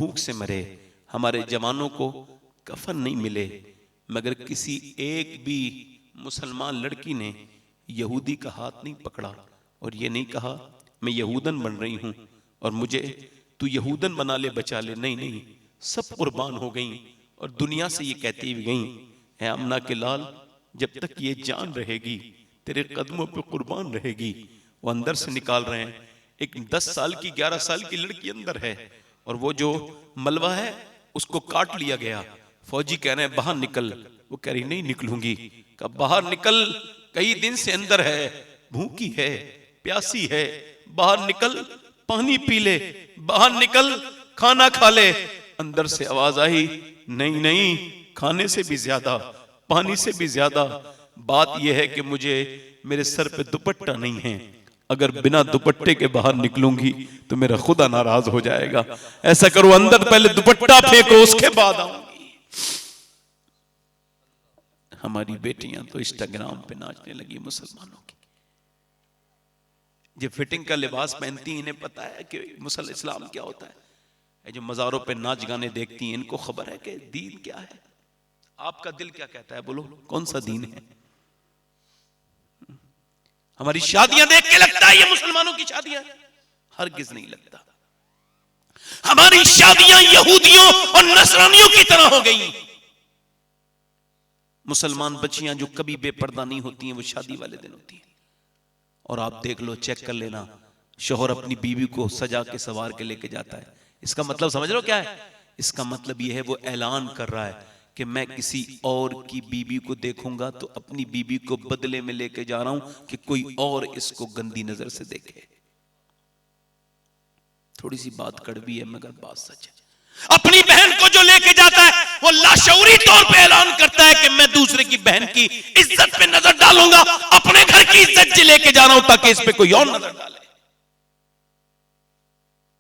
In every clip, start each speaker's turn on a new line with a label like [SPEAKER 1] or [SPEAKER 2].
[SPEAKER 1] भूख से मरे, हमारे जवानों को कफन नहीं मिले, मगर किसी एक भी मुसलमान लड़की ने यहूदी का हाथ नहीं पकड़ा और ये नहीं कहा मैं यहूदन बन रही हूं और मुझे तू यहूदन बना ले, बचा ले। नहीं नहीं, सब कुर्बान हो गई और दुनिया से ये कहती भी गई, है आमना के लाल, जब तक ये जान रहेगी तेरे कदमों पे कुर्बान रहेगी। वो अंदर से निकाल रहे हैं, एक 10 साल की 11 साल की लड़की अंदर है और वो जो मलबा है उसको काट लिया गया। फौजी कह रहे हैं बाहर निकल, वो कह रही नहीं निकलूंगी। कहा बाहर निकल, कई दिन से अंदर है, भूखी है, प्यासी है, बाहर निकल, पानी पी ले, बाहर निकल, खाना खा ले। अंदर से आवाज आई, नहीं नहीं, खाने से भी ज्यादा, पानी से भी ज्यादा बात यह है कि मुझे मेरे सर पे दुपट्टा नहीं है, अगर बिना दुपट्टे के बाहर निकलूंगी तो मेरा खुदा नाराज हो जाएगा। ऐसा करो अंदर पहले दुपट्टा फेंको, उसके बाद आऊंगी। हमारी बेटियां तो इंस्टाग्राम पे नाचने लगी मुसलमानों की, जो फिटिंग का लिबास पहनती हैं इन्हें पता है कि मुसल इस्लाम क्या होता है। जो मज़ारों पे नाच गाने देखती हैं इनको खबर है कि दीन क्या है। आपका दिल क्या कहता है, बोलो कौन सा दीन है। हमारी शादियां देख के लगता है ये मुसलमानों की शादियां, हरगिज नहीं लगता। हमारी शादियां यहूदियों और नसरानियों की तरह हो गई। मुसलमान बच्चियां जो कभी बेपर्दा नहीं होती हैं वो शादी वाले दिन होती हैं। और आप देख लो, चेक कर लेना, शोहर अपनी बीवी को सजा के सवार के लेके जाता है। इसका मतलब समझ लो क्या है, इसका मतलब यह है वो ऐलान कर रहा है कि मैं किसी और की बीवी को देखूंगा तो अपनी बीवी को बदले में लेके जा रहा हूं कि कोई और इसको गंदी नजर से देखे। थोड़ी सी बात कड़वी है मगर बात सच है। अपनी बहन को जो लेके जाता है वो लाशऊरी तौर पे ऐलान करता है कि मैं दूसरे की बहन की इज्जत पे नजर डालूंगा, अपने घर की इज्जत से लेके जा रहा हूं ताकि इस पे कोई और नजर डाले।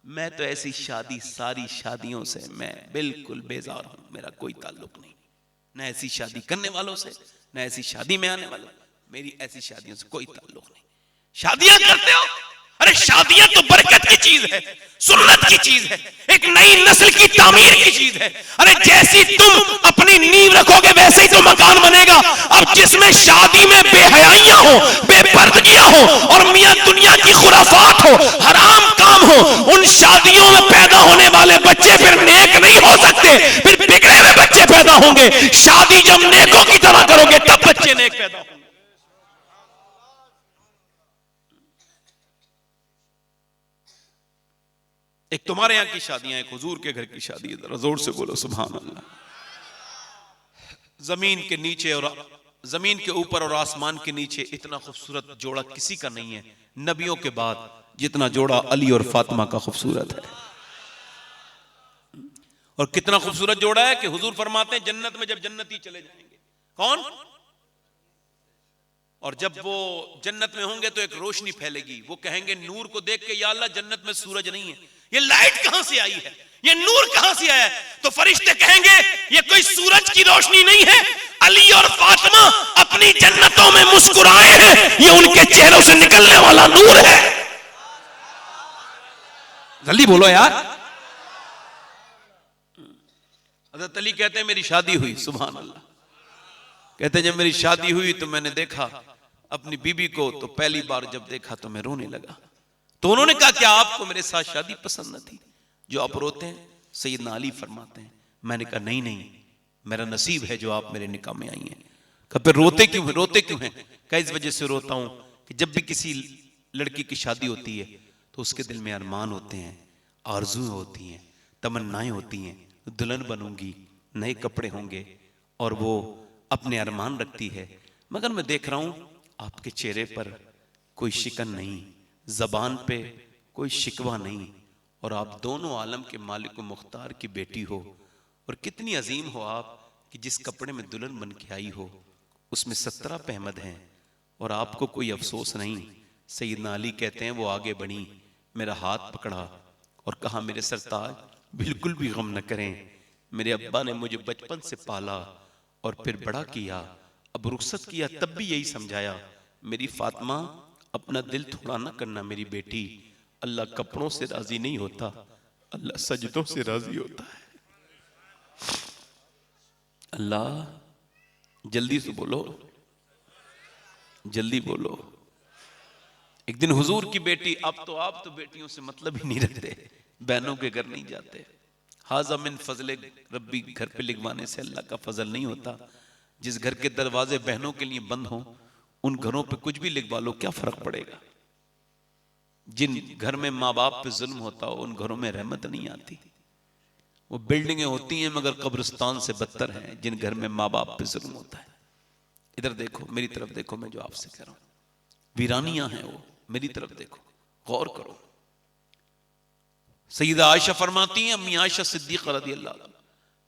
[SPEAKER 1] मैं तो ऐसी शादी, सारी शादियों से मैं बिल्कुल बेजार हूं, मेरा कोई ताल्लुक नहीं, न ऐसी शादी करने वालों से, न ऐसी शादी में आने वालों, मेरी ऐसी शादियों से कोई ताल्लुक नहीं। शादियां करते हो, अरे शादियां तो बरकत की चीज है, सुन्नत की चीज है, एक नई नस्ल की तामीर की चीज है। अरे जैसी तुम अपनी नींव रखोगे वैसे ही तो मकान बनेगा। अब जिसमें शादी में बेहयाइयां हो, बेपर्दगियां हो और मियां दुनिया की खुराफात हो, हराम काम हो, उन शादियों में पैदा होने वाले बच्चे फिर नेक नहीं हो सकते, फिर बिगड़े हुए बच्चे पैदा होंगे। शादी जब नेकों की तरह करोगे तब बच्चे नेक पैदा होंगे। एक तुम्हारे यहां की शादियां, एक हुजूर के घर की शादी है, जरा जोर से बोलो सुभान अल्लाह। जमीन के नीचे और जमीन के ऊपर और आसमान के नीचे इतना खूबसूरत जोड़ा किसी का नहीं है नबियों के बाद जितना जोड़ा अली और फातिमा का खूबसूरत है। और कितना खूबसूरत जोड़ा है कि हुजूर फरमाते हैं जन्नत में जब जन्नती चले जाएंगे, कौन, और जब वो जन्नत में होंगे तो एक रोशनी फैलेगी, वो कहेंगे नूर को देख के या अल्लाह जन्नत में सूरज नहीं है, ये लाइट कहां से आई है, ये नूर कहां से आया है। तो फरिश्ते कहेंगे ये कोई सूरज की रोशनी नहीं है, अली और फातिमा अपनी जन्नतों में मुस्कुराए हैं, ये उनके चेहरों से निकलने वाला नूर है। जल्दी बोलो यार। हज़रत अली कहते हैं मेरी शादी हुई, सुभान अल्लाह, कहते हैं जब मेरी शादी हुई तो मैंने देखा अपनी बीबी को, तो पहली बार जब देखा तो मैं रोने लगा। तो उन्होंने कहा क्या आपको मेरे साथ शादी पसंद न थी जो आप रोते हैं। सैयदना अली फरमाते हैं मैंने कहा नहीं नहीं, मेरा नसीब है जो आप मेरे निकाह में आई हैं। कहा फिर रोते क्यों हैं, रोते क्यों हैं। कहा इस वजह से रोता हूं कि जब भी किसी लड़की की शादी होती है तो उसके दिल में अरमान होते हैं, आरज़ू होती हैं, तमन्नाएं होती हैं, दुल्हन बनूंगी, नए कपड़े होंगे, और वो अपने अरमान रखती है। मगर मैं देख रहा हूं आपके चेहरे पर कोई शिकन नहीं, जबान पे कोई शिकवा नहीं, और आप दोनों आलम के मालिक व मुख्तार की बेटी हो, और कितनी अजीम हो आप कि जिस कपड़े में दुल्हन बन के आई हो उसमें 17 पहमद हैं और आपको कोई अफसोस नहीं। सैयदना अली कहते हैं वो आगे बढ़ी, मेरा हाथ पकड़ा और कहा मेरे सरताज बिल्कुल भी गम न करें, मेरे अब्बा ने मुझे बचपन से पाला और फिर बड़ा किया, अब रुखसत किया तब भी यही समझाया मेरी फातिमा अपना दिल थोड़ा ना करना मेरी बेटी, अल्लाह कपड़ों से राजी नहीं होता, अल्लाह सजदों से राजी होता है। अल्लाह जल्दी से बोलो, जल्दी बोलो। एक दिन हुजूर की बेटी, अब तो आप तो बेटियों से मतलब ही नहीं रखते, बहनों के घर नहीं जाते। हाज़ा मिन फजले रब्बी, घर पे लिखवाने से अल्लाह का फजल नहीं होता। जिस घर के दरवाजे बहनों के लिए बंद हों, उन घरों पे कुछ भी लिखवा लो, क्या फर्क पड़ेगा। जिन घर में माँ बाप पे जुल्म होता हो, उन घरों में रहमत नहीं आती। वो बिल्डिंगें होती हैं मगर कब्रिस्तान से बदतर हैं जिन घर में माँ बाप पे जुल्म होता है। इधर देखो, मेरी तरफ देखो, मैं जो आपसे कह रहा हूं, वीरानियां हैं वो, मेरी तरफ देखो, गौर करो। सैयदा आयशा फरमाती हैं, अम्मी आयशा सिद्दीक़ा रज़ी अल्लाह अन्हा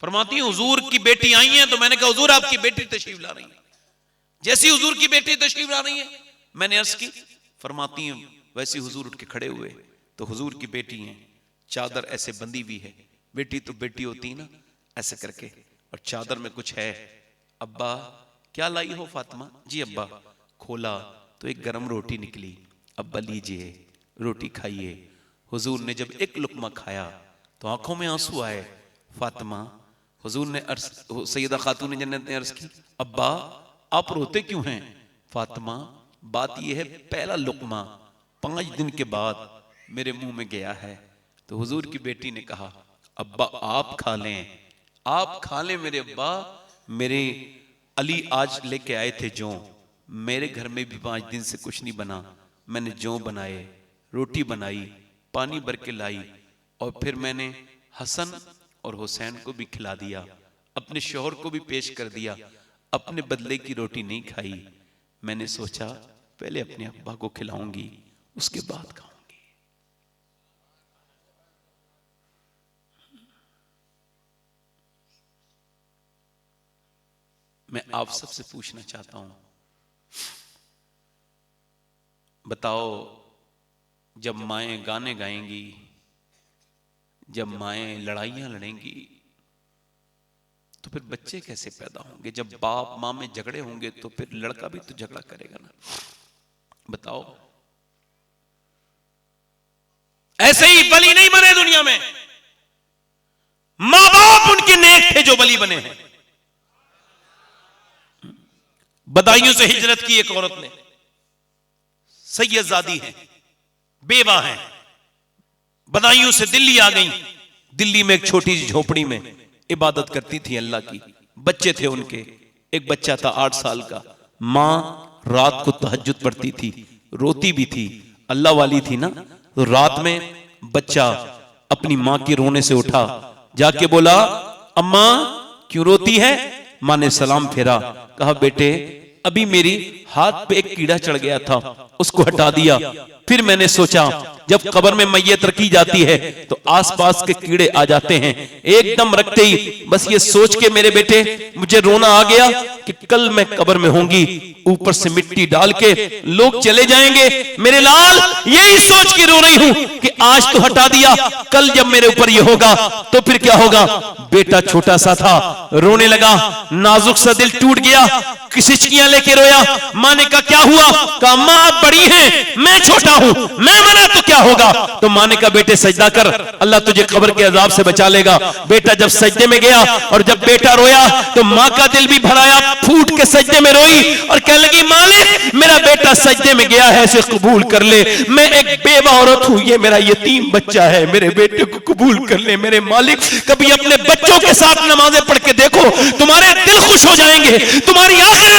[SPEAKER 1] फरमाती हैं, हुजूर की बेटी आई हैं तो मैंने कहा हुजूर आपकी बेटी तशरीफ ला रही है। जैसी हुजूर की बेटी तशरीफ ला रही है मैंने अर्ज की, फरमाती हैं वैसे हुजूर उठ के खड़े हुए तो हुजूर की बेटी है, चादर ऐसे बंदी हुई है, बेटी तो बेटी होती है ना, ऐसे करके, और चादर में कुछ है। अब्बा क्या लाई हो फातिमा? जी अब्बा। खोला तो एक गरम रोटी निकली। अब्बा लीजिए रोटी खाइए। हुजूर ने जब एक लुकमा खाया तो आंखों में आंसू आए। फातिमा, हुजूर ने सैयदा खातून जन्नत ने अर्ज की, अब्बा आप रोते क्यों हैं? फातिमा, बात यह है पहला लुकमा 5 दिन के बाद मेरे मुंह में गया है। तो हुजूर की बेटी ने कहा, अब्बा आप खा लें, आप खा लें मेरे अब्बा। मेरे अली आज लेके आए थे जौ, मेरे घर में भी 5 दिन से कुछ नहीं बना। मैंने जौ बनाए, रोटी बनाई, पानी भर के लाई, और फिर मैंने हसन और हुसैन को भी खिला दिया, अपने शौहर को भी पेश कर दिया। अपने बदले की रोटी नहीं खाई। मैंने सोचा पहले अपने अब्बा को खिलाऊंगी, उसके बाद खाऊंगी। मैं आप सबसे पूछना चाहता हूं, बताओ जब माएं गाने गाएंगी, जब माएं लड़ाइयां लड़ेंगी, तो फिर बच्चे कैसे पैदा होंगे? जब बाप माँ में झगड़े होंगे तो फिर लड़का भी तो झगड़ा करेगा ना। बताओ, ऐसे ही बली नहीं बने दुनिया में, माँ बाप उनके नेक थे जो बली बने हैं। बदायूं से हिजरत की एक औरत ने, सैयदजादी है, बेवा है, बदायूं से दिल्ली आ गई। दिल्ली में एक छोटी सी झोपड़ी में इबादत करती थी अल्लाह की। बच्चे थे उनके, एक बच्चा था 8 साल का। माँ रात को तहज्जुद पढ़ती थी, रोती भी थी, अल्लाह वाली थी ना। तो रात में बच्चा अपनी माँ के रोने से उठा, जाके बोला, अम्मा क्यों रोती है? माँ ने सलाम फेरा, कहा बेटे अभी मेरी हाथ पे एक कीड़ा चढ़ गया था, उसको हटा दिया। फिर मैंने सोचा जब कब्र में मैयत रखी जाती है तो आसपास के कीड़े आ जाते हैं। एकदम रखते ही बस ये सोच के मेरे बेटे मुझे रोना आ गया कि कल मैं कब्र में होंगी, ऊपर से मिट्टी डाल के लोग चले जाएंगे, मेरे लाल यही सोच के रो रही हूं कि आज तो हटा दिया, कल जब मेरे ऊपर ये होगा तो फिर क्या होगा। बेटा छोटा सा था, रोने लगा, नाजुक सा दिल टूट गया, खिचकियां लेके रोया। माँ ने कहा क्या हुआ? कहा माँ आप बड़ी हैं, मैं छोटा हूं, मैं मरा तो क्या होगा? तो माँ ने कहा बेटे सजदा कर, अल्लाह तुझे कब्र के अजाब से बचा लेगा। बेटा जब सजदे में गया और जब बेटा रोया तो माँ का दिल भी भराया, फूट के सजदे में रोई और कहने लगी मालिक मेरा बेटा सजदे में गया है, इसे कबूल कर ले। मैं एक बेवा औरत हूं, ये मेरा यतीम बच्चा है, मेरे बेटे को कबूल कर ले मेरे मालिक। कभी अपने बच्चों के साथ नमाजें पढ़ के देखो, तुम्हारे दिल खुश हो जाएंगे, तुम्हारी आखिरत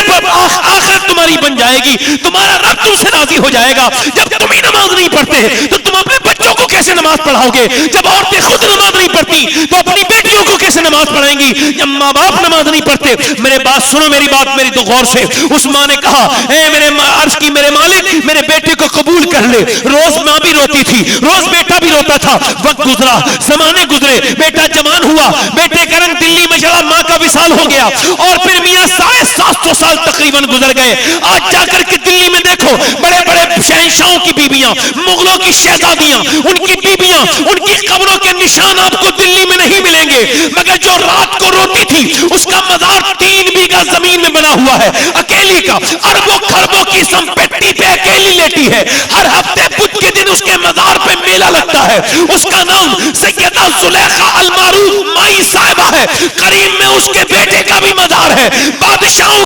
[SPEAKER 1] तुम्हारी बन जाएगी, तुम्हारा रब तुमसे राजी हो जाएगा। जब तुम ही नमाज नहीं पढ़ते तो तुम अपने बच्चों को कैसे नमाज पढ़ाओगे? जब औरतें खुद नमाज नहीं पढ़ती तो अपनी बेटियों को कैसे नमाज पढ़ाएंगी? जब माँ बाप नमाज नहीं पढ़ते, मेरे बात सुनो, मेरी बात मेरी तो गौर से। उस माँ ने कहा मेरे अर्ज की मेरे मालिक मेरे बेटे को कबूल कर ले। रोज माँ भी रोती थी, रोज बेटा भी रोता था। वक्त गुजरा, जमाने गुजरे, बेटा जवान हुआ, बेटे का रंग दिल्ली में चढ़ा, माँ का विसाल हो गया और फिर मियां 750 साल तकरीबन गुजर गए। आज जाकर के दिल्ली में देखो, बड़े बड़े शहंशाहों की बीबियां, मुगलों की शहजादियां, उनकी बीबियां, उनकी कब्रों के निशान आपको दिल्ली में नहीं मिलेंगे। मगर जो रात को रोती थी उसका मजार 3 बीघा जमीन में बना हुआ है, अकेली का, अरबों खरबों की संपत्ति पे अकेली लेटी है। हर हफ्ते बुध के दिन उसके मजार पे मेला लगता है। उसका नाम सैयदा जुलेखा अल मारूफ माई साहिबा है। करीम में उसके बेटे का भी मजार है। बादशाहों